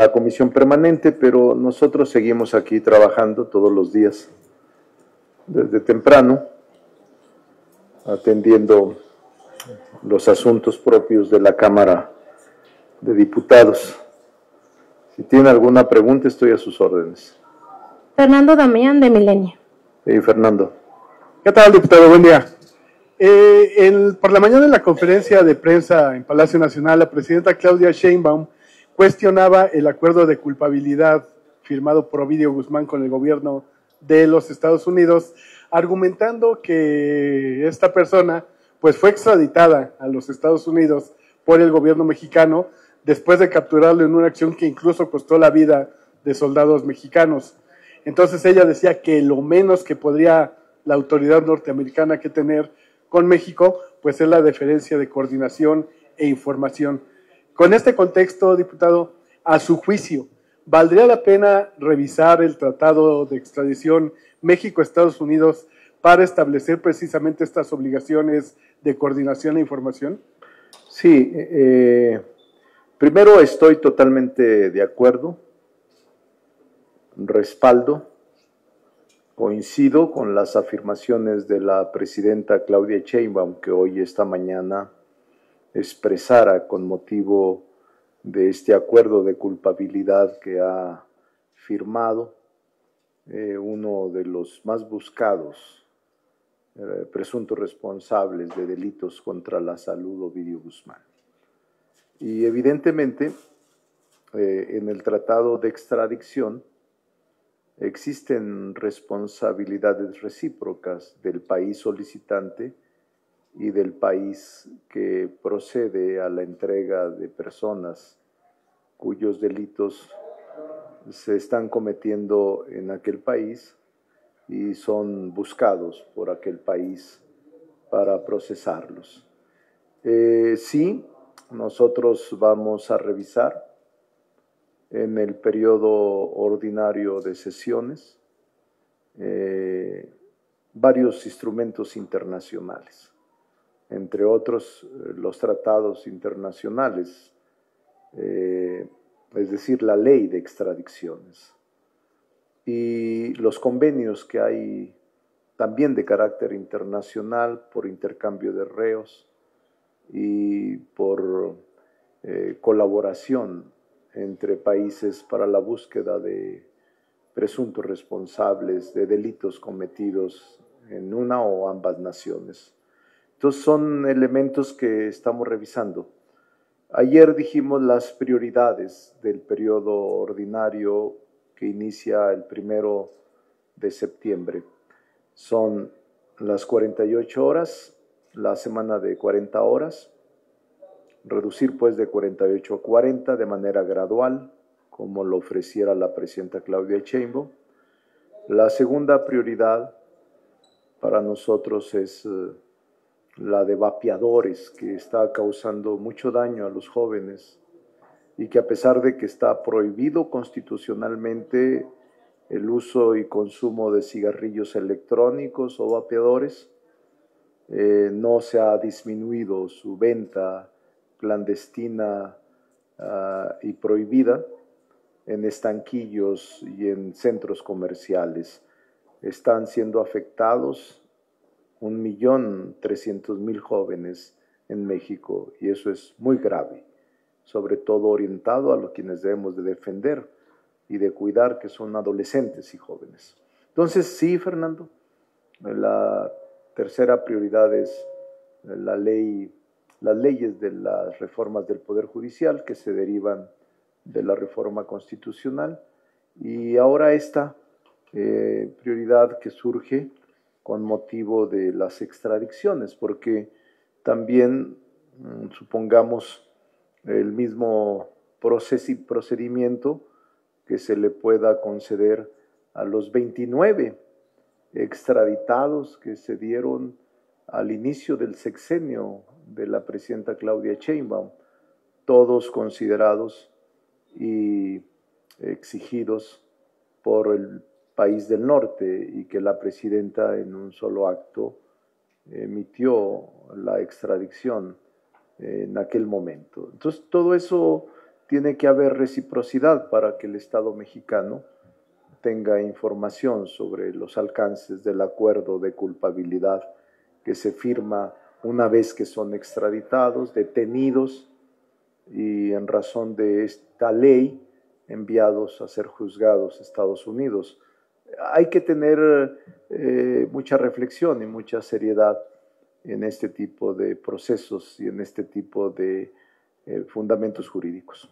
la comisión permanente, pero nosotros seguimos aquí trabajando todos los días, desde temprano, atendiendo los asuntos propios de la Cámara de Diputados. Si tiene alguna pregunta, estoy a sus órdenes. Fernando Damián, de Milenio. Fernando. ¿Qué tal, diputado? Buen día. Por la mañana en la conferencia de prensa en Palacio Nacional, la presidenta Claudia Sheinbaum cuestionaba el acuerdo de culpabilidad firmado por Ovidio Guzmán con el gobierno de los Estados Unidos, argumentando que esta persona pues fue extraditada a los Estados Unidos por el gobierno mexicano después de capturarlo en una acción que incluso costó la vida de soldados mexicanos. Entonces ella decía que lo menos que podría la autoridad norteamericana que tener con México, pues es la deferencia de coordinación e información. Con este contexto, diputado, a su juicio, ¿valdría la pena revisar el tratado de extradición México-Estados Unidos para establecer precisamente estas obligaciones de coordinación e información? Sí, primero estoy totalmente de acuerdo, respaldo, coincido con las afirmaciones de la presidenta Claudia Sheinbaum, que hoy, esta mañana, expresara con motivo de este acuerdo de culpabilidad que ha firmado uno de los más buscados presuntos responsables de delitos contra la salud, Ovidio Guzmán. Y evidentemente, en el tratado de extradición existen responsabilidades recíprocas del país solicitante y del país que procede a la entrega de personas cuyos delitos se están cometiendo en aquel país y son buscados por aquel país para procesarlos. Sí, nosotros vamos a revisar en el periodo ordinario de sesiones varios instrumentos internacionales, entre otros los tratados internacionales, es decir, la ley de extradiciones y los convenios que hay también de carácter internacional por intercambio de reos y por colaboración entre países para la búsqueda de presuntos responsables de delitos cometidos en una o ambas naciones. Entonces son elementos que estamos revisando. Ayer dijimos las prioridades del periodo ordinario que inicia el 1 de septiembre. Son las 48 horas, la semana de 40 horas, reducir pues de 48 a 40 de manera gradual, como lo ofreciera la presidenta Claudia Sheinbaum. La segunda prioridad para nosotros es la de vapeadores, que está causando mucho daño a los jóvenes y que a pesar de que está prohibido constitucionalmente el uso y consumo de cigarrillos electrónicos o vapeadores, no se ha disminuido su venta clandestina y prohibida en estanquillos y en centros comerciales. Están siendo afectados 1.300.000 jóvenes en México y eso es muy grave, sobre todo orientado a los quienes debemos de defender y de cuidar, que son adolescentes y jóvenes. Entonces, sí, Fernando, la tercera prioridad es las leyes de las reformas del Poder Judicial que se derivan de la reforma constitucional y ahora esta prioridad que surge con motivo de las extradiciones, porque también supongamos el mismo procedimiento que se le pueda conceder a los 29 extraditados que se dieron al inicio del sexenio de la presidenta Claudia Sheinbaum, todos considerados y exigidos por el país del norte y que la presidenta en un solo acto emitió la extradición en aquel momento. Entonces todo eso tiene que haber reciprocidad para que el Estado mexicano tenga información sobre los alcances del acuerdo de culpabilidad que se firma una vez que son extraditados, detenidos y en razón de esta ley enviados a ser juzgados a Estados Unidos. Hay que tener mucha reflexión y mucha seriedad en este tipo de procesos y en este tipo de fundamentos jurídicos.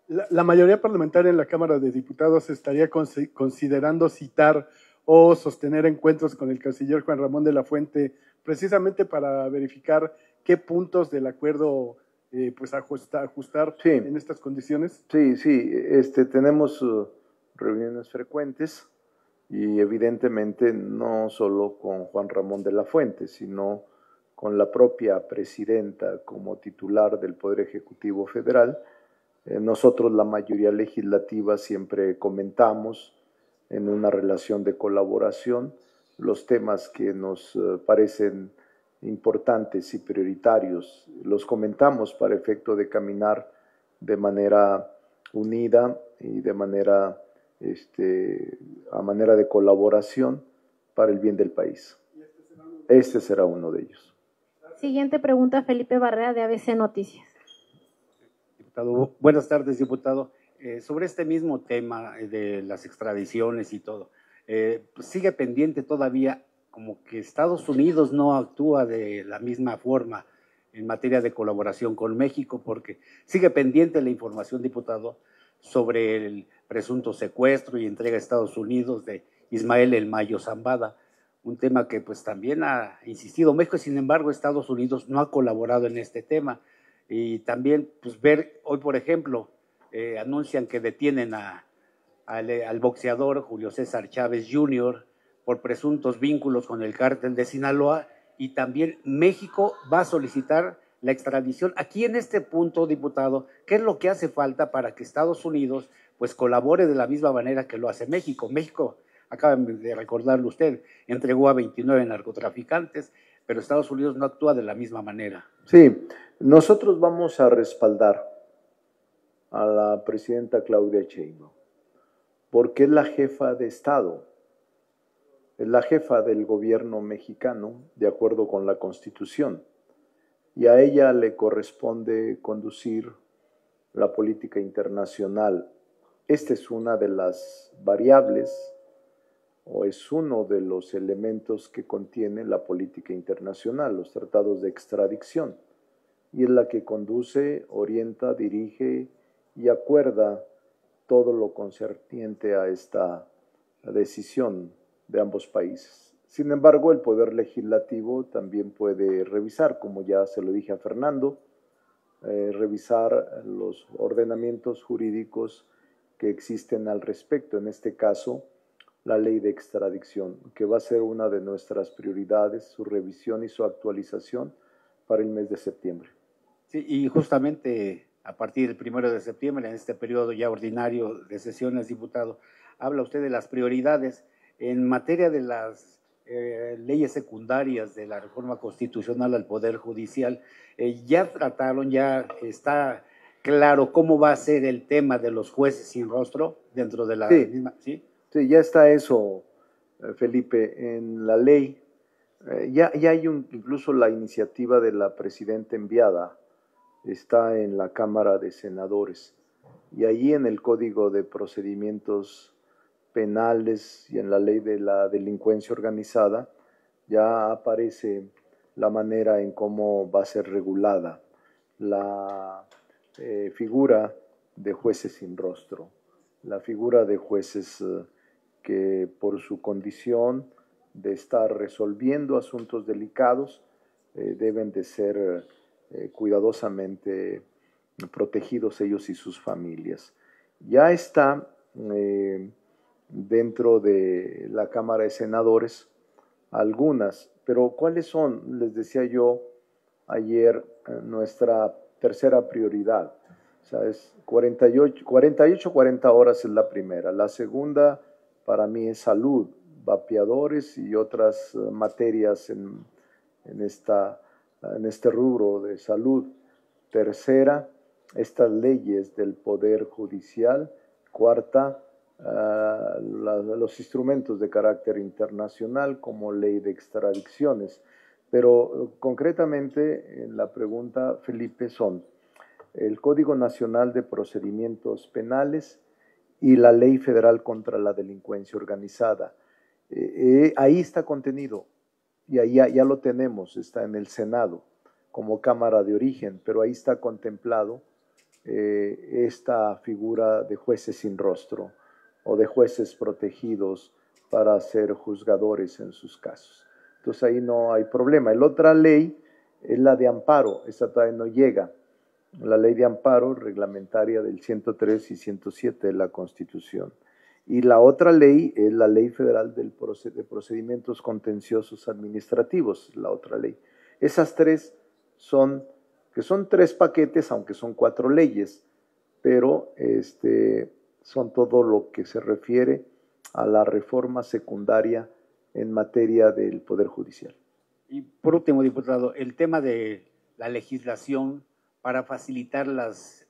La mayoría parlamentaria en la Cámara de Diputados estaría considerando citar o sostener encuentros con el canciller Juan Ramón de la Fuente, precisamente para verificar qué puntos del acuerdo pues ajustar sí, en estas condiciones. Sí, tenemos reuniones frecuentes y evidentemente no solo con Juan Ramón de la Fuente, sino con la propia presidenta como titular del Poder Ejecutivo Federal. Nosotros, la mayoría legislativa, siempre comentamos en una relación de colaboración los temas que nos parecen importantes y prioritarios. Los comentamos para efecto de caminar de manera unida y de manera, a manera de colaboración para el bien del país. Este será uno de ellos. Siguiente pregunta, Felipe Barrera, de ABC Noticias. Diputado, buenas tardes, diputado. Sobre este mismo tema de las extradiciones y todo, pues sigue pendiente todavía, como que Estados Unidos no actúa de la misma forma en materia de colaboración con México, porque sigue pendiente la información, diputado, sobre el presunto secuestro y entrega a Estados Unidos de Ismael El Mayo Zambada, un tema que pues también ha insistido México. Sin embargo, Estados Unidos no ha colaborado en este tema. Y también pues ver, hoy por ejemplo, anuncian que detienen al boxeador Julio César Chávez Jr. por presuntos vínculos con el cártel de Sinaloa, y también México va a solicitar la extradición. Aquí en este punto, diputado, ¿qué es lo que hace falta para que Estados Unidos pues colabore de la misma manera que lo hace México? México, acaba de recordarlo usted, entregó a 29 narcotraficantes, pero Estados Unidos no actúa de la misma manera. Sí, nosotros vamos a respaldar a la presidenta Claudia Sheinbaum, porque es la jefa de Estado, es la jefa del gobierno mexicano, de acuerdo con la Constitución, y a ella le corresponde conducir la política internacional. Esta es una de las variables o es uno de los elementos que contiene la política internacional, los tratados de extradición, y es la que conduce, orienta, dirige y acuerda todo lo concerniente a esta decisión de ambos países. Sin embargo, el Poder Legislativo también puede revisar, como ya se lo dije a Fernando, revisar los ordenamientos jurídicos que existen al respecto. En este caso, la ley de extradición, que va a ser una de nuestras prioridades, su revisión y su actualización para el mes de septiembre. Sí, y justamente a partir del 1 de septiembre, en este periodo ya ordinario de sesiones, diputado, habla usted de las prioridades en materia de las leyes secundarias de la reforma constitucional al Poder Judicial. Ya trataron, ya está claro cómo va a ser el tema de los jueces sin rostro dentro de la misma, ¿sí? Sí, ya está eso, Felipe, en la ley. Ya hay incluso la iniciativa de la presidenta enviada, está en la Cámara de Senadores, y allí en el Código de Procedimientos Penales y en la Ley de la Delincuencia Organizada ya aparece la manera en cómo va a ser regulada la figura de jueces sin rostro, la figura de jueces que por su condición de estar resolviendo asuntos delicados deben de ser cuidadosamente protegidos ellos y sus familias. Ya está dentro de la Cámara de Senadores algunas, pero ¿cuáles son? Les decía yo ayer, nuestra tercera prioridad. O sea, es 40 horas es la primera. La segunda para mí es salud, vapeadores y otras materias en este rubro de salud. Tercera estas leyes del Poder Judicial. Cuarta, los instrumentos de carácter internacional como ley de extradiciones. Pero concretamente en la pregunta, Felipe, son el Código Nacional de Procedimientos Penales y la Ley Federal contra la Delincuencia Organizada. Ahí está contenido y ahí ya lo tenemos, está en el Senado como Cámara de Origen, pero ahí está contemplado esta figura de jueces sin rostro o de jueces protegidos para ser juzgadores en sus casos. Entonces ahí no hay problema. La otra ley es la de amparo, esta todavía no llega. La ley de amparo reglamentaria del 103 y 107 de la Constitución. Y la otra ley es la Ley Federal de Procedimientos Contenciosos Administrativos, la otra ley. Esas tres son 3 paquetes, aunque son 4 leyes, pero son todo lo que se refiere a la reforma secundaria en materia del Poder Judicial. Y por último, diputado, el tema de la legislación para facilitar las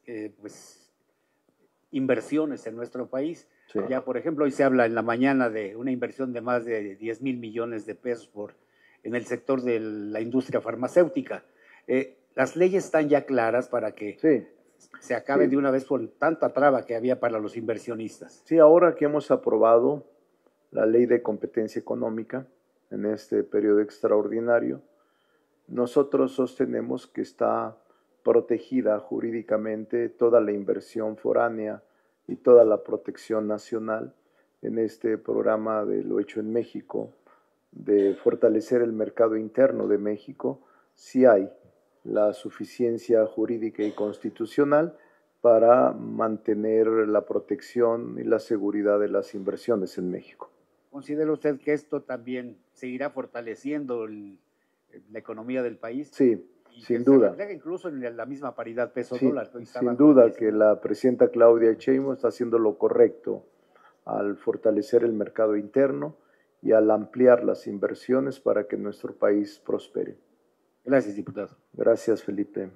inversiones en nuestro país. Sí. Ya, por ejemplo, hoy se habla en la mañana de una inversión de más de 10,000 millones de pesos en el sector de la industria farmacéutica. Las leyes están ya claras para que se acabe de una vez con tanta traba que había para los inversionistas. Sí, ahora que hemos aprobado la Ley de Competencia Económica en este periodo extraordinario, nosotros sostenemos que está protegida jurídicamente toda la inversión foránea y toda la protección nacional en este programa de lo hecho en México, de fortalecer el mercado interno de México, si hay la suficiencia jurídica y constitucional para mantener la protección y la seguridad de las inversiones en México. ¿Considera usted que esto también seguirá fortaleciendo la economía del país? Sí, sin duda. Se refleja incluso en la misma paridad peso-dólar. Sin duda que la presidenta Claudia Sheinbaum está haciendo lo correcto al fortalecer el mercado interno y al ampliar las inversiones para que nuestro país prospere. Gracias, diputado. Gracias, Felipe.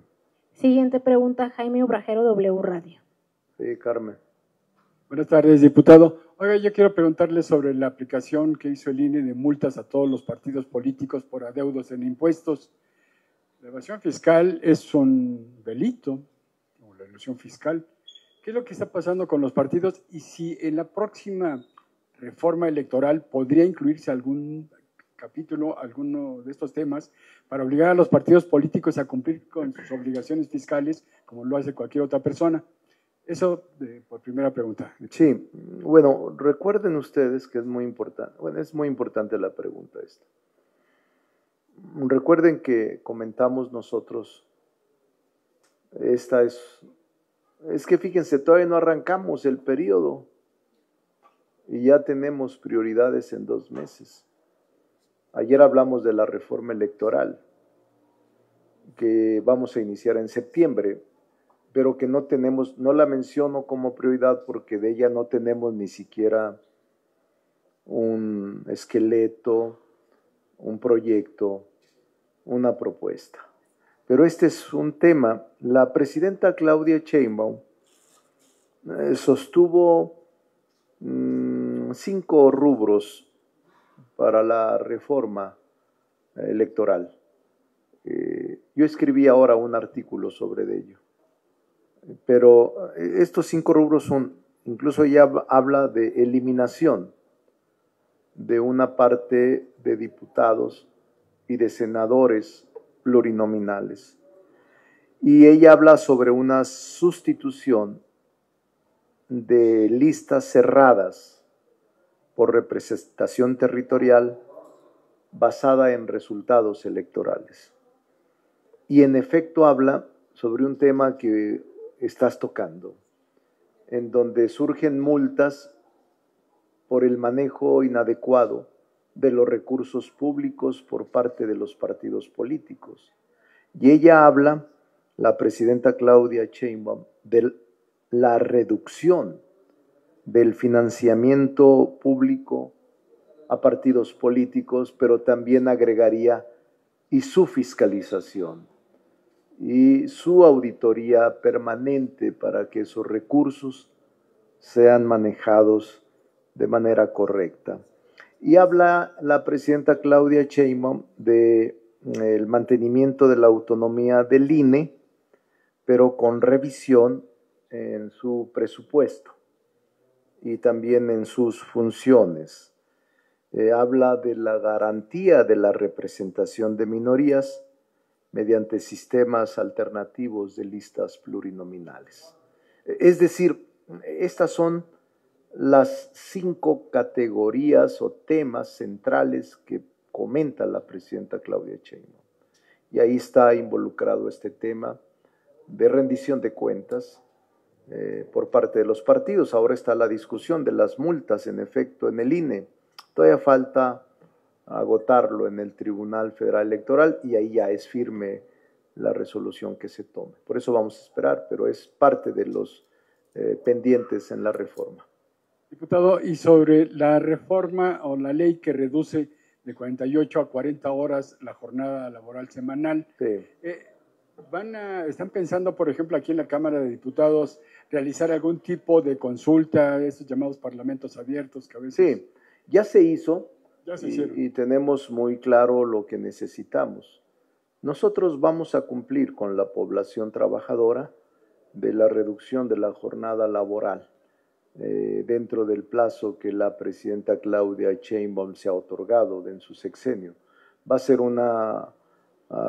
Siguiente pregunta, Jaime Obrajero, W Radio. Sí, Carmen. Buenas tardes, diputado. Oiga, yo quiero preguntarle sobre la aplicación que hizo el INE de multas a todos los partidos políticos por adeudos en impuestos. La evasión fiscal es un delito, o la ilusión fiscal. ¿Qué es lo que está pasando con los partidos? Y si en la próxima reforma electoral podría incluirse algún capítulo, alguno de estos temas, para obligar a los partidos políticos a cumplir con sus obligaciones fiscales, como lo hace cualquier otra persona. Eso por primera pregunta. Sí, bueno, recuerden ustedes que es muy importante, es muy importante la pregunta esta. Recuerden que comentamos nosotros, es que fíjense, todavía no arrancamos el periodo y ya tenemos prioridades en 2 meses. Ayer hablamos de la reforma electoral que vamos a iniciar en septiembre, pero que no la menciono como prioridad porque de ella no tenemos ni siquiera un esqueleto, un proyecto, una propuesta. Pero este es un tema. La presidenta Claudia Sheinbaum sostuvo 5 rubros para la reforma electoral. Yo escribí ahora un artículo sobre ello. Pero estos 5 rubros son, incluso ella habla de eliminación de una parte de diputados y de senadores plurinominales. Y ella habla sobre una sustitución de listas cerradas por representación territorial basada en resultados electorales. Y en efecto habla sobre un tema que estás tocando, en donde surgen multas por el manejo inadecuado de los recursos públicos por parte de los partidos políticos. Y ella habla, la presidenta Claudia Sheinbaum, de la reducción del financiamiento público a partidos políticos, pero también agregaría y su fiscalización. y su auditoría permanente para que esos recursos sean manejados de manera correcta. Y habla la presidenta Claudia Sheinbaum de el mantenimiento de la autonomía del INE, pero con revisión en su presupuesto y también en sus funciones. Habla de la garantía de la representación de minorías mediante sistemas alternativos de listas plurinominales. Es decir, estas son las 5 categorías o temas centrales que comenta la presidenta Claudia Sheinbaum. Y ahí está involucrado este tema de rendición de cuentas por parte de los partidos. Ahora está la discusión de las multas en efecto en el INE. Todavía falta agotarlo en el Tribunal Federal Electoral y ahí ya es firme la resolución que se tome. Por eso vamos a esperar, pero es parte de los pendientes en la reforma. Diputado, y sobre la reforma o la ley que reduce de 48 a 40 horas la jornada laboral semanal, Sí. ¿Están pensando, por ejemplo, aquí en la Cámara de Diputados, realizar algún tipo de consulta, esos llamados parlamentos abiertos que a veces... Sí, ya se hizo. Ya se hicieron. Y tenemos muy claro lo que necesitamos. Nosotros vamos a cumplir con la población trabajadora de la reducción de la jornada laboral dentro del plazo que la presidenta Claudia Sheinbaum se ha otorgado en su sexenio. Va a ser una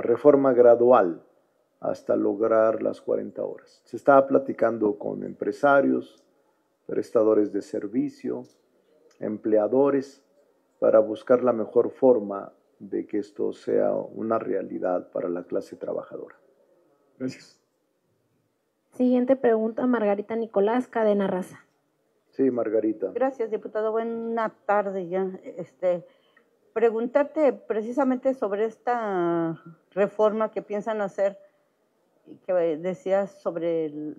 reforma gradual hasta lograr las 40 horas. Se está platicando con empresarios, prestadores de servicio, empleadores, para buscar la mejor forma de que esto sea una realidad para la clase trabajadora. Gracias. Siguiente pregunta, Margarita Nicolás, Cadena Raza. Sí, Margarita. Gracias, diputado. Buena tarde ya. Preguntarte precisamente sobre esta reforma que piensan hacer, que decías sobre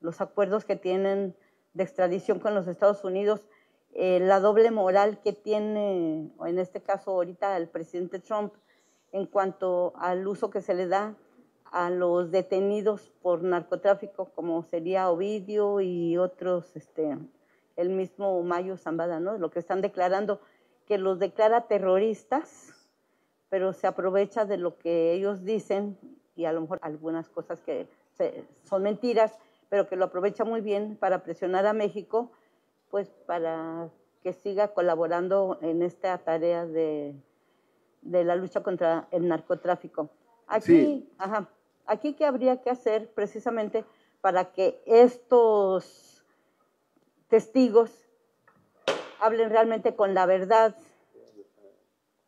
los acuerdos que tienen de extradición con los Estados Unidos, la doble moral que tiene, o en este caso ahorita el presidente Trump, en cuanto al uso que se le da a los detenidos por narcotráfico, como sería Ovidio y otros, el mismo Mayo Zambada, ¿no? Lo que están declarando, que los declara terroristas, pero se aprovecha de lo que ellos dicen, y a lo mejor algunas cosas que son mentiras, pero que lo aprovecha muy bien para presionar a México, pues para que siga colaborando en esta tarea de la lucha contra el narcotráfico. Aquí, sí. Aquí ¿qué habría que hacer precisamente para que estos testigos hablen realmente con la verdad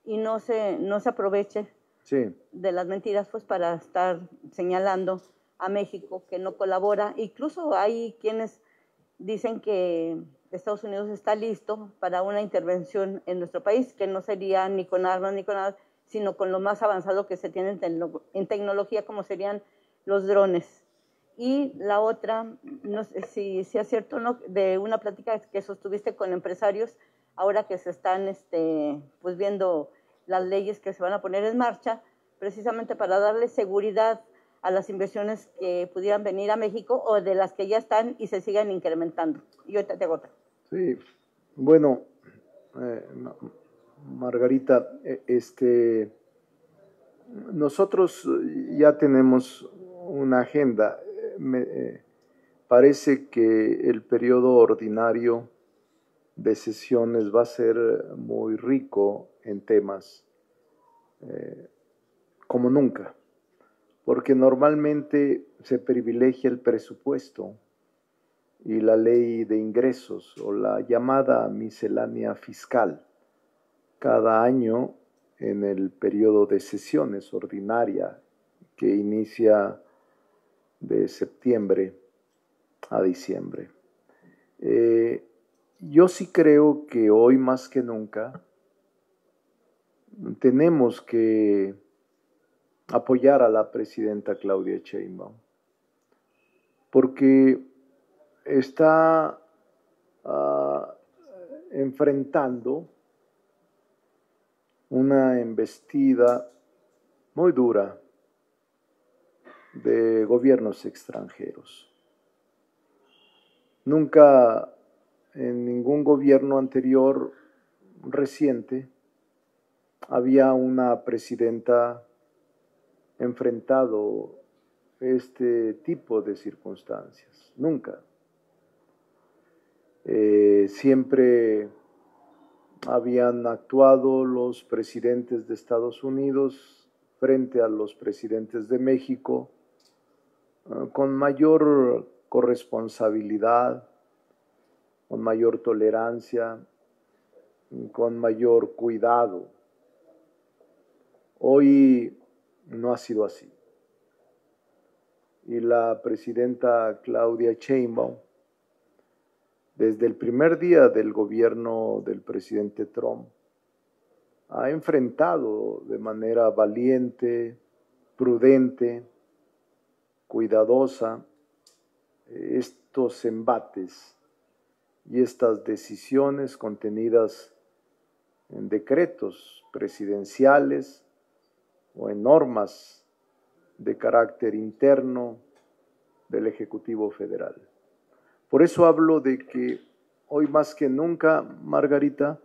y no se aproveche de las mentiras, pues para estar señalando a México que no colabora? Incluso hay quienes dicen que Estados Unidos está listo para una intervención en nuestro país, que no sería ni con armas ni con nada, sino con lo más avanzado que se tiene en tecnología, como serían los drones. Y la otra, no sé si es cierto o no, de una plática que sostuviste con empresarios, ahora que se están pues viendo las leyes que se van a poner en marcha, precisamente para darle seguridad a las inversiones que pudieran venir a México o de las que ya están y se sigan incrementando. Y ahorita te hago otra. Sí, bueno, Margarita, nosotros ya tenemos una agenda. Parece que el periodo ordinario de sesiones va a ser muy rico en temas como nunca, porque normalmente se privilegia el presupuesto y la ley de ingresos o la llamada miscelánea fiscal cada año en el periodo de sesiones ordinaria que inicia de septiembre a diciembre. Yo sí creo que hoy más que nunca tenemos que apoyar a la presidenta Claudia Sheinbaum, porque está enfrentando una embestida muy dura de gobiernos extranjeros. Nunca en ningún gobierno anterior reciente había una presidenta enfrentado este tipo de circunstancias. Nunca. Siempre habían actuado los presidentes de Estados Unidos frente a los presidentes de México con mayor corresponsabilidad, con mayor tolerancia, con mayor cuidado. Hoy no ha sido así. Y la presidenta Claudia Sheinbaum, desde el primer día del gobierno del presidente Trump, ha enfrentado de manera valiente, prudente, cuidadosa estos embates y estas decisiones contenidas en decretos presidenciales o en normas de carácter interno del Ejecutivo Federal. Por eso hablo de que hoy más que nunca, Margarita,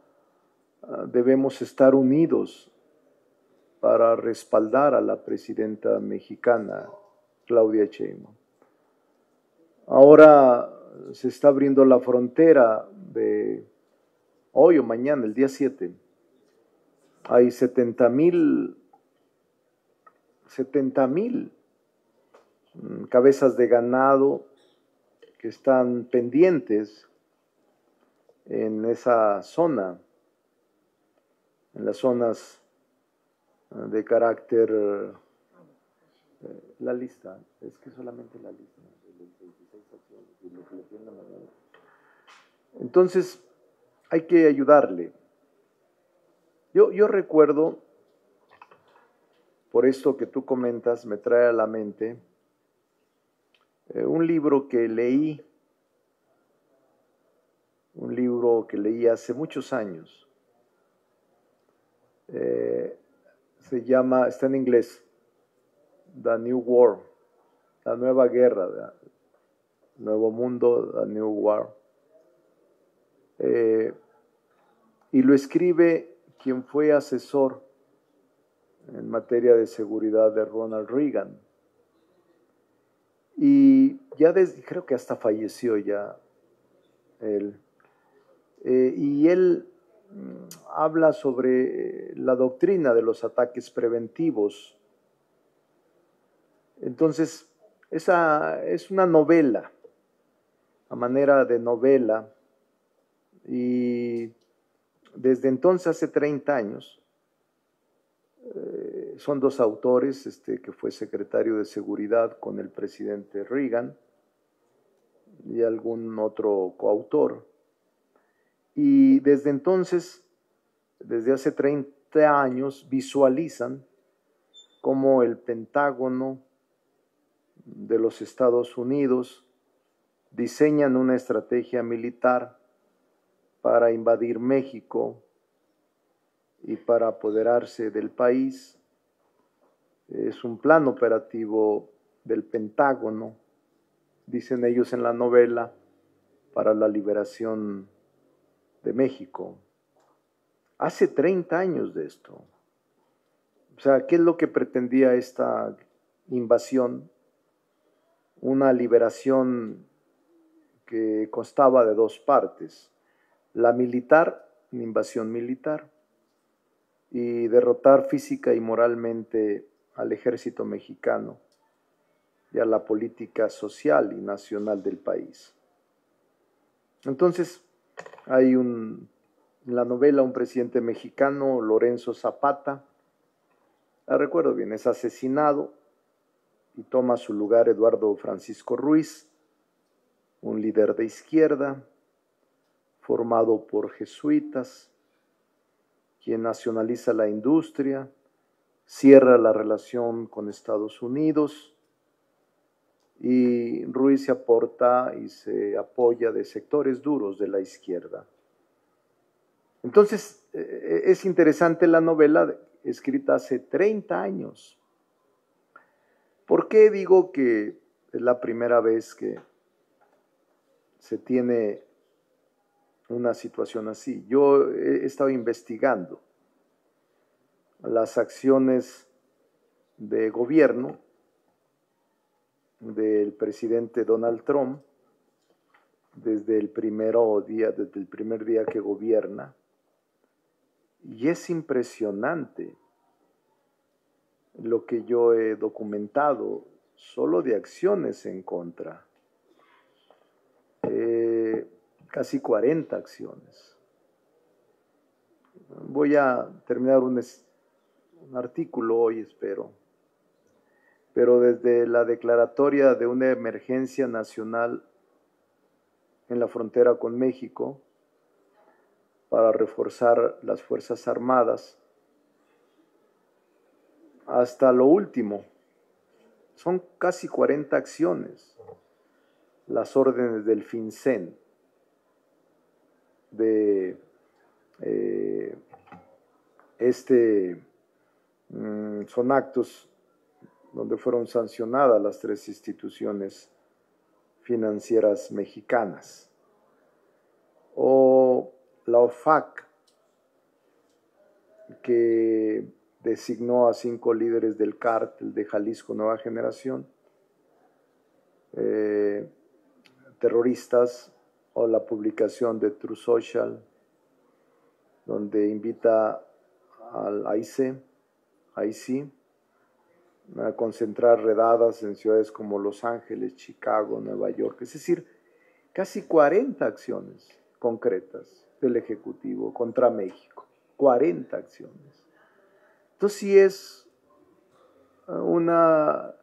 debemos estar unidos para respaldar a la presidenta mexicana, Claudia Sheinbaum. Ahora se está abriendo la frontera de hoy o mañana, el día 7. Hay 70,000 cabezas de ganado que están pendientes en esa zona, en las zonas de carácter, la lista, es que solamente la lista de los 26 acciones y lo que le tiene la mañana. Entonces, hay que ayudarle. Yo recuerdo, por esto que tú comentas, me trae a la mente un libro que leí hace muchos años. Se llama, está en inglés, The New War, la nueva guerra, Nuevo Mundo, The New War. Y lo escribe quien fue asesor en materia de seguridad de Ronald Reagan. Y ya creo que hasta falleció ya él. Y él habla sobre la doctrina de los ataques preventivos. Entonces, esa es una novela, a manera de novela, y desde entonces, hace 30 años, son dos autores, que fue secretario de Seguridad con el presidente Reagan y algún otro coautor. Y desde entonces, desde hace 30 años, visualizan cómo el Pentágono de los Estados Unidos diseñan una estrategia militar para invadir México y para apoderarse del país. Es un plan operativo del Pentágono, dicen ellos en la novela, para la liberación de México. Hace 30 años de esto. O sea, ¿qué es lo que pretendía esta invasión? Una liberación que constaba de dos partes. La militar, una invasión militar, y derrotar física y moralmente al ejército mexicano y a la política social y nacional del país. Entonces, hay en la novela un presidente mexicano, Lorenzo Zapata, la recuerdo bien, es asesinado y toma su lugar Eduardo Francisco Ruiz, un líder de izquierda, formado por jesuitas, quien nacionaliza la industria, cierra la relación con Estados Unidos, y Ruiz se aporta y se apoya de sectores duros de la izquierda. Entonces, es interesante la novela escrita hace 30 años. ¿Por qué digo que es la primera vez que se tiene una situación así? Yo he estado investigando las acciones de gobierno del presidente Donald Trump desde el primer día que gobierna, y es impresionante lo que yo he documentado solo de acciones en contra. Casi 40 acciones. Voy a terminar un artículo hoy, espero, pero desde la declaratoria de una emergencia nacional en la frontera con México para reforzar las Fuerzas Armadas, hasta lo último, son casi 40 acciones, las órdenes del FinCEN, son actos donde fueron sancionadas las 3 instituciones financieras mexicanas, o la OFAC, que designó a 5 líderes del cártel de Jalisco Nueva Generación, terroristas, o la publicación de True Social, donde invita al IC a concentrar redadas en ciudades como Los Ángeles, Chicago, Nueva York, es decir, casi 40 acciones concretas del Ejecutivo contra México, 40 acciones. Entonces sí es una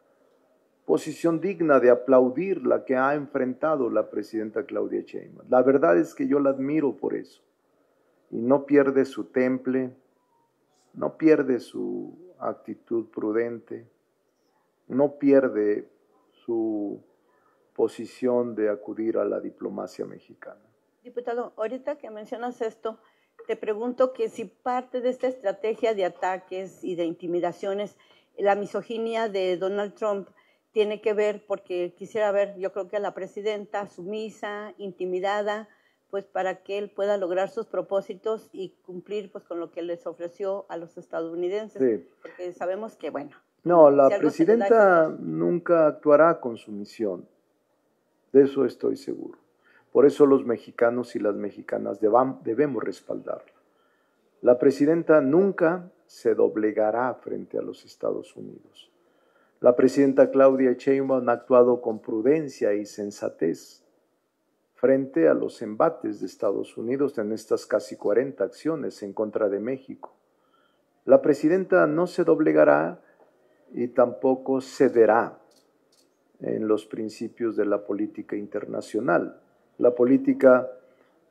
posición digna de aplaudir la que ha enfrentado la presidenta Claudia Sheinbaum. La verdad es que yo la admiro por eso, y no pierde su temple, no pierde su actitud prudente, no pierde su posición de acudir a la diplomacia mexicana. Diputado, ahorita que mencionas esto, te pregunto que si parte de esta estrategia de ataques y de intimidaciones, la misoginia de Donald Trump tiene que ver, porque quisiera ver, yo creo que a la presidenta sumisa, intimidada, pues para que él pueda lograr sus propósitos y cumplir pues con lo que les ofreció a los estadounidenses, sí. Porque sabemos que, bueno. No, la presidenta nunca actuará con sumisión, de eso estoy seguro. Por eso los mexicanos y las mexicanas debemos respaldarla. La presidenta nunca se doblegará frente a los Estados Unidos. La presidenta Claudia Sheinbaum ha actuado con prudencia y sensatez frente a los embates de Estados Unidos en estas casi 40 acciones en contra de México. La presidenta no se doblegará y tampoco cederá en los principios de la política internacional. La política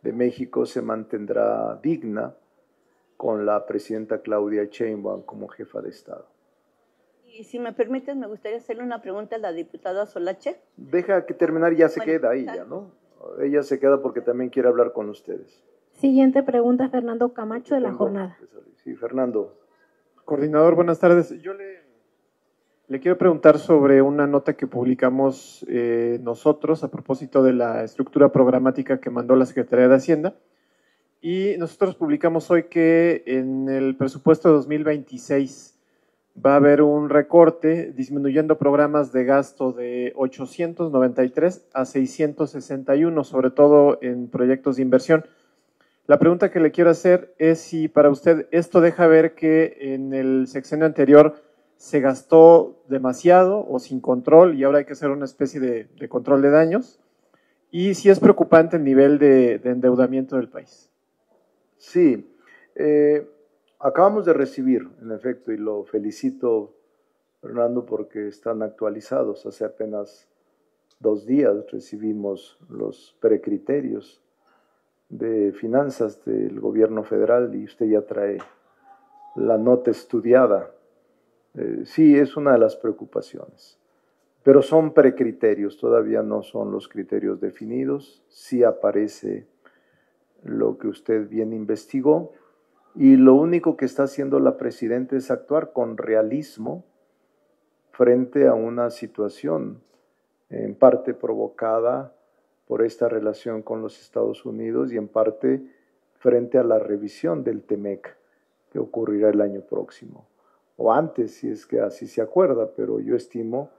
de México se mantendrá digna con la presidenta Claudia Sheinbaum como jefa de Estado. Y si me permiten, me gustaría hacerle una pregunta a la diputada Solache. Deja que terminar y ya se queda ella, ¿no? Ella se queda porque también quiere hablar con ustedes. Siguiente pregunta, Fernando Camacho, de La Jornada. Sí, Fernando. Coordinador, buenas tardes. Yo le quiero preguntar sobre una nota que publicamos nosotros a propósito de la estructura programática que mandó la Secretaría de Hacienda. Y nosotros publicamos hoy que en el presupuesto de 2026 va a haber un recorte disminuyendo programas de gasto de 893 a 661, sobre todo en proyectos de inversión. La pregunta que le quiero hacer es si para usted esto deja ver que en el sexenio anterior se gastó demasiado o sin control y ahora hay que hacer una especie de control de daños, y si es preocupante el nivel de endeudamiento del país. Sí, acabamos de recibir, en efecto, y lo felicito, Fernando, porque están actualizados. Hace apenas 2 días recibimos los precriterios de finanzas del gobierno federal y usted ya trae la nota estudiada. Sí, es una de las preocupaciones, pero son precriterios, todavía no son los criterios definidos. Sí aparece lo que usted bien investigó, y lo único que está haciendo la presidenta es actuar con realismo frente a una situación en parte provocada por esta relación con los Estados Unidos y en parte frente a la revisión del TEMEC que ocurrirá el año próximo, o antes si es que así se acuerda, pero yo estimo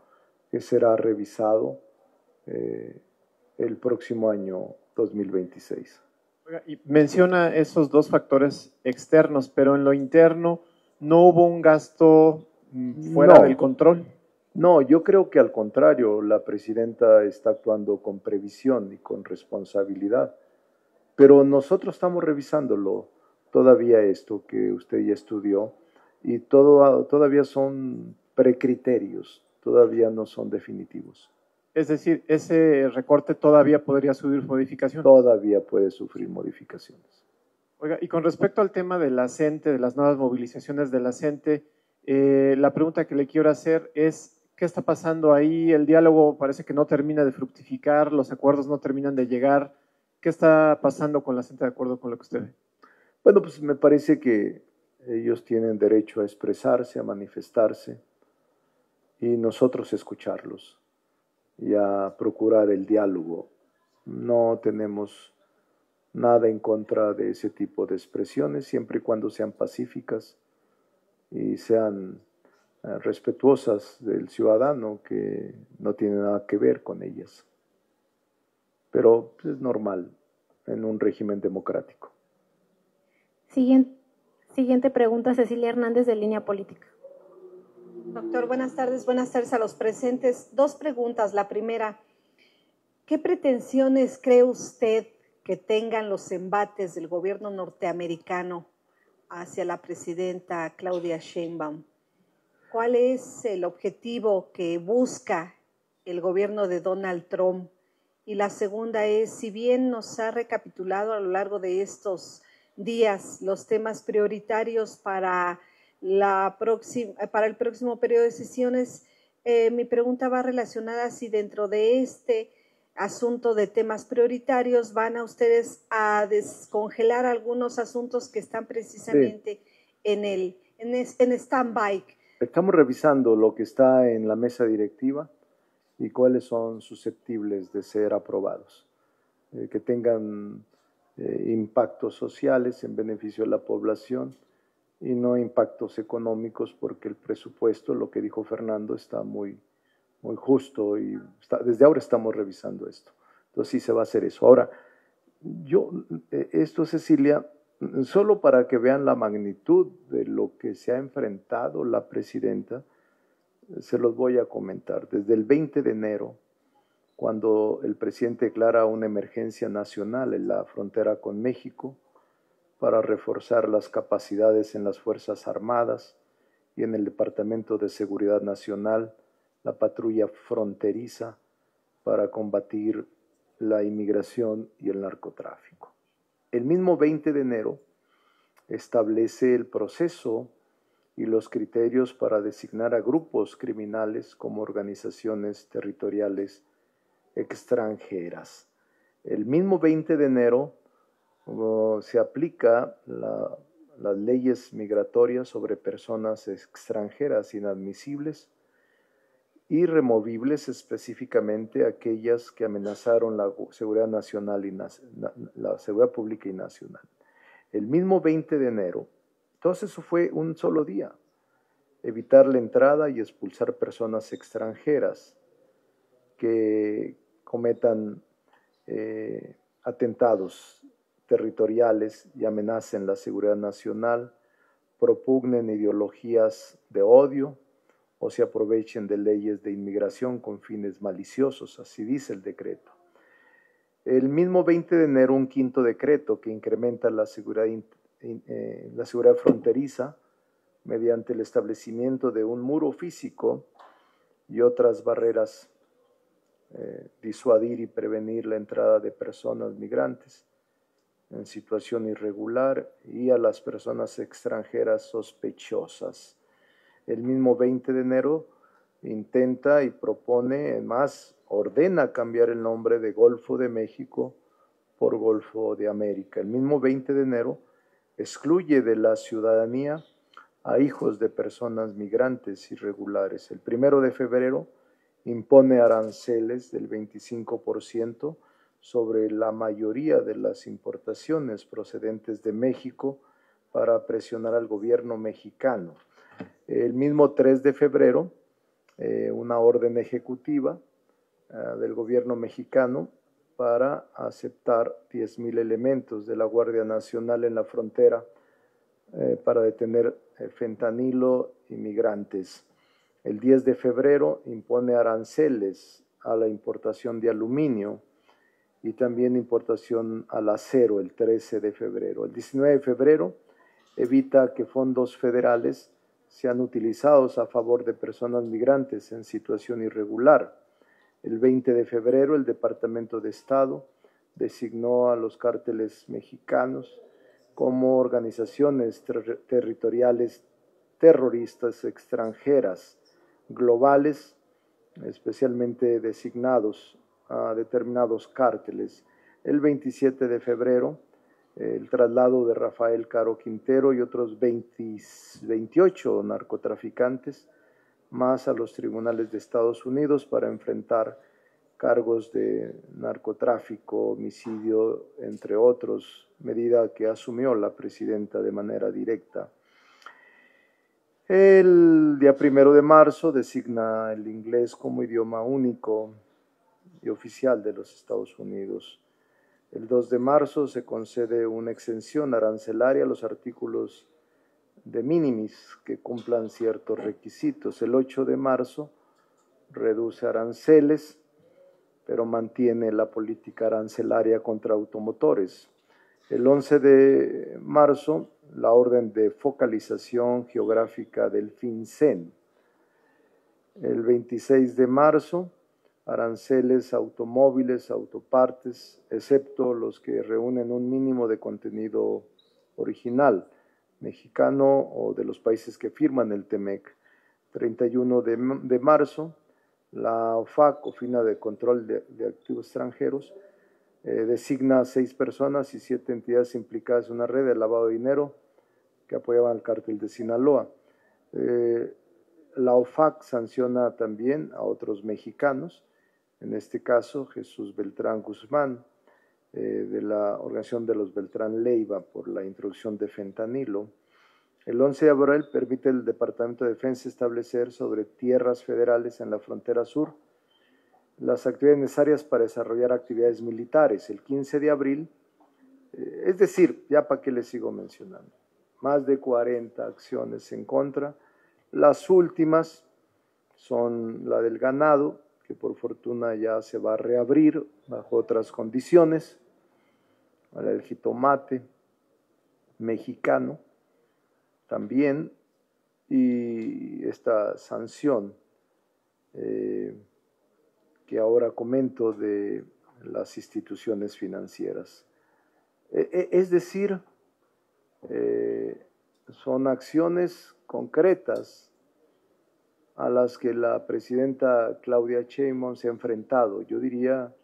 que será revisado el próximo año 2026. Y menciona esos dos factores externos, pero en lo interno no hubo un gasto fuera del control. No, yo creo que al contrario, la presidenta está actuando con previsión y con responsabilidad, pero nosotros estamos revisándolo todavía esto que usted ya estudió y todavía son precriterios, todavía no son definitivos. Es decir, ese recorte todavía podría sufrir modificaciones. Todavía puede sufrir modificaciones. Oiga, y con respecto al tema de la CENTE, de las nuevas movilizaciones de la CENTE, la pregunta que le quiero hacer es, ¿qué está pasando ahí? El diálogo parece que no termina de fructificar, los acuerdos no terminan de llegar. ¿Qué está pasando con la CENTE de acuerdo con lo que usted ve? Bueno, pues me parece que ellos tienen derecho a expresarse, a manifestarse y nosotros escucharlos y a procurar el diálogo. No tenemos nada en contra de ese tipo de expresiones, siempre y cuando sean pacíficas y sean respetuosas del ciudadano, que no tiene nada que ver con ellas. Pero es normal en un régimen democrático. Siguiente pregunta, Cecilia Hernández, de Línea Política. Doctor, buenas tardes a los presentes. Dos preguntas. La primera, ¿qué pretensiones cree usted que tengan los embates del gobierno norteamericano hacia la presidenta Claudia Sheinbaum? ¿Cuál es el objetivo que busca el gobierno de Donald Trump? Y la segunda es, si bien nos ha recapitulado a lo largo de estos días los temas prioritarios para el próximo periodo de sesiones, mi pregunta va relacionada si dentro de este asunto de temas prioritarios van a ustedes a descongelar algunos asuntos que están precisamente en stand-by. Estamos revisando lo que está en la mesa directiva y cuáles son susceptibles de ser aprobados, que tengan impactos sociales en beneficio de la población y no impactos económicos, porque el presupuesto, lo que dijo Fernando, está muy justo y desde ahora estamos revisando esto. Entonces sí se va a hacer eso. Ahora, Cecilia, solo para que vean la magnitud de lo que se ha enfrentado la presidenta, se los voy a comentar. Desde el 20 de enero, cuando el presidente declara una emergencia nacional en la frontera con México para reforzar las capacidades en las Fuerzas Armadas y en el Departamento de Seguridad Nacional, la patrulla fronteriza para combatir la inmigración y el narcotráfico. El mismo 20 de enero establece el proceso y los criterios para designar a grupos criminales como organizaciones territoriales extranjeras. El mismo 20 de enero se aplica las leyes migratorias sobre personas extranjeras inadmisibles y removibles, específicamente aquellas que amenazaron la seguridad nacional y la seguridad pública y nacional. El mismo 20 de enero, entonces eso fue un solo día, evitar la entrada y expulsar personas extranjeras que cometan atentados territoriales y amenacen la seguridad nacional, propugnen ideologías de odio o se aprovechen de leyes de inmigración con fines maliciosos, así dice el decreto. El mismo 20 de enero, un quinto decreto que incrementa la seguridad fronteriza mediante el establecimiento de un muro físico y otras barreras, disuadir y prevenir la entrada de personas migrantes en situación irregular y a las personas extranjeras sospechosas. El mismo 20 de enero intenta y propone, además, ordena cambiar el nombre de Golfo de México por Golfo de América. El mismo 20 de enero excluye de la ciudadanía a hijos de personas migrantes irregulares. El 1 de febrero impone aranceles del 25% sobre la mayoría de las importaciones procedentes de México para presionar al gobierno mexicano. El mismo 3 de febrero, una orden ejecutiva del gobierno mexicano para aceptar 10,000 elementos de la Guardia Nacional en la frontera para detener fentanilo y migrantes. El 10 de febrero impone aranceles a la importación de aluminio y también importación al acero el 13 de febrero. El 19 de febrero evita que fondos federales sean utilizados a favor de personas migrantes en situación irregular. El 20 de febrero el Departamento de Estado designó a los cárteles mexicanos como organizaciones territoriales terroristas extranjeras globales, especialmente designados a determinados cárteles. El 27 de febrero, el traslado de Rafael Caro Quintero y otros 28 narcotraficantes más a los tribunales de Estados Unidos para enfrentar cargos de narcotráfico, homicidio, entre otros, medida que asumió la presidenta de manera directa. El día 1 de marzo designa el inglés como idioma único y oficial de los Estados Unidos. El 2 de marzo se concede una exención arancelaria a los artículos de minimis que cumplan ciertos requisitos. El 8 de marzo reduce aranceles, pero mantiene la política arancelaria contra automotores. El 11 de marzo, la orden de focalización geográfica del FinCEN. El 26 de marzo, aranceles a automóviles, autopartes, excepto los que reúnen un mínimo de contenido original mexicano o de los países que firman el TEMEC. 31 de marzo, la OFAC, Oficina de Control de Activos Extranjeros, designa a 6 personas y 7 entidades implicadas en una red de lavado de dinero que apoyaban al cártel de Sinaloa. La OFAC sanciona también a otros mexicanos, en este caso Jesús Beltrán Guzmán, de la organización de los Beltrán Leiva por la introducción de fentanilo. El 11 de abril permite el Departamento de Defensa establecer sobre tierras federales en la frontera sur las actividades necesarias para desarrollar actividades militares. El 15 de abril, es decir, ya para qué les sigo mencionando, más de 40 acciones en contra. Las últimas son la del ganado, que por fortuna ya se va a reabrir bajo otras condiciones, la del jitomate mexicano también, y esta sanción que ahora comento de las instituciones financieras. Es decir, son acciones concretas a las que la presidenta Claudia Sheinbaum se ha enfrentado. Yo diría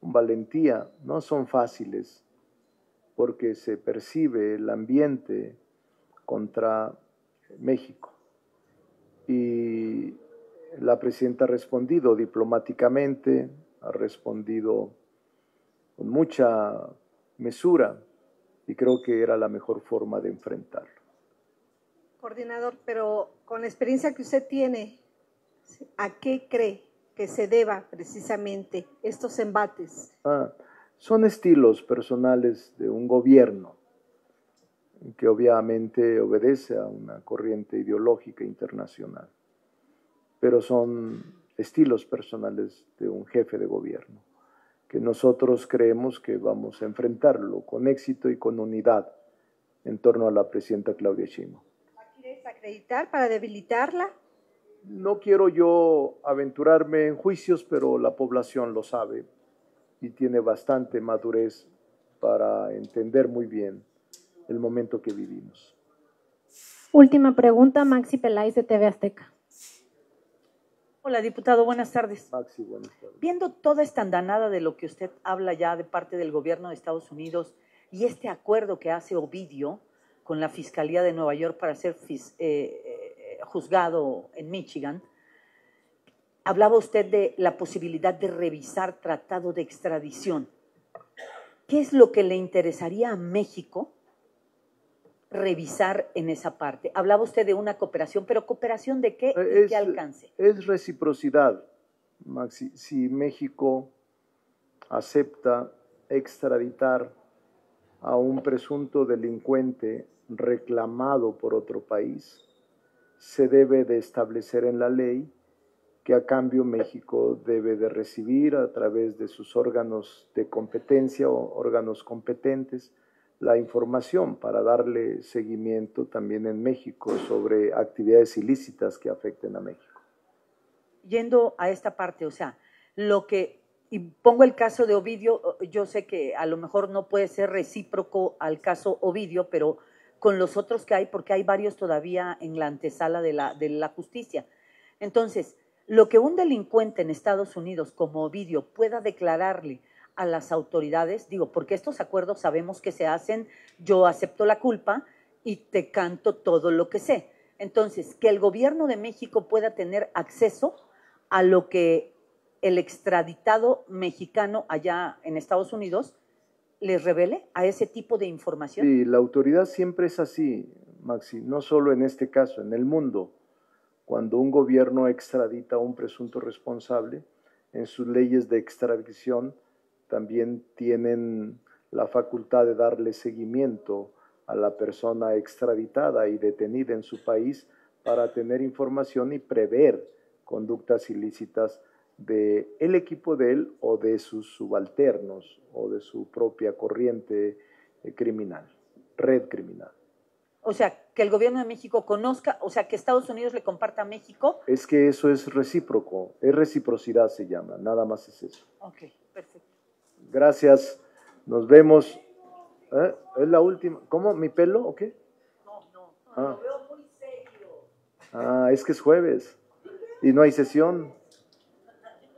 con valentía, no son fáciles, porque se percibe el ambiente contra México. Y la presidenta ha respondido diplomáticamente, ha respondido con mucha mesura, y creo que era la mejor forma de enfrentarlo. Coordinador, pero con la experiencia que usted tiene, ¿a qué cree que se deba precisamente estos embates? Son estilos personales de un gobierno que obviamente obedece a una corriente ideológica internacional, pero son estilos personales de un jefe de gobierno, que nosotros creemos que vamos a enfrentarlo con éxito y con unidad en torno a la presidenta Claudia Sheinbaum. ¿Quiere desacreditar para debilitarla? No quiero yo aventurarme en juicios, pero la población lo sabe y tiene bastante madurez para entender muy bien el momento que vivimos. Última pregunta, Maxi Peláez de TV Azteca. Hola, diputado, buenas tardes. Maxi, buenas tardes. Viendo toda esta andanada de lo que usted habla ya de parte del gobierno de Estados Unidos y este acuerdo que hace Ovidio, con la Fiscalía de Nueva York para ser juzgado en Michigan, hablaba usted de la posibilidad de revisar tratado de extradición. ¿Qué es lo que le interesaría a México revisar en esa parte? Hablaba usted de una cooperación, pero ¿cooperación de qué y qué alcance? Es reciprocidad, Maxi. Si México acepta extraditar a un presunto delincuente reclamado por otro país, se debe de establecer en la ley que a cambio México debe de recibir a través de sus órganos de competencia o órganos competentes la información para darle seguimiento también en México sobre actividades ilícitas que afecten a México. Yendo a esta parte, o sea, y pongo el caso de Ovidio, yo sé que a lo mejor no puede ser recíproco al caso Ovidio, pero con los otros que hay, porque hay varios todavía en la antesala de la justicia. Entonces, lo que un delincuente en Estados Unidos como Ovidio pueda declararle a las autoridades, digo, porque estos acuerdos sabemos que se hacen, yo acepto la culpa y te canto todo lo que sé. Entonces, que el gobierno de México pueda tener acceso a lo que el extraditado mexicano allá en Estados Unidos les revele, a ese tipo de información. Sí, la autoridad siempre es así, Maxi, no solo en este caso, en el mundo. Cuando un gobierno extradita a un presunto responsable, en sus leyes de extradición también tienen la facultad de darle seguimiento a la persona extraditada y detenida en su país para tener información y prever conductas ilícitas del equipo de él o de sus subalternos o de su propia corriente criminal, red criminal. O sea, que el gobierno de México conozca, o sea, que Estados Unidos le comparta a México. Es que eso es recíproco, es reciprocidad se llama, nada más es eso. Ok, perfecto. Gracias, nos vemos. Es la última. ¿Cómo? ¿Mi pelo o qué? No, lo veo muy serio. Es que es jueves y no hay sesión.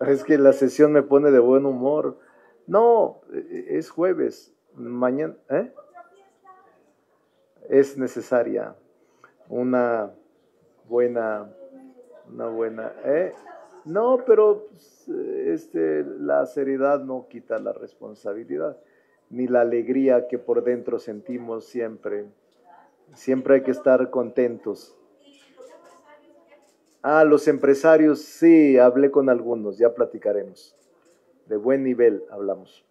Es que la sesión me pone de buen humor. No, es jueves. Mañana, es necesaria una buena, No, pero la seriedad no quita la responsabilidad, ni la alegría que por dentro sentimos siempre. Siempre hay que estar contentos. Los empresarios, sí, hablé con algunos, ya platicaremos. De buen nivel hablamos.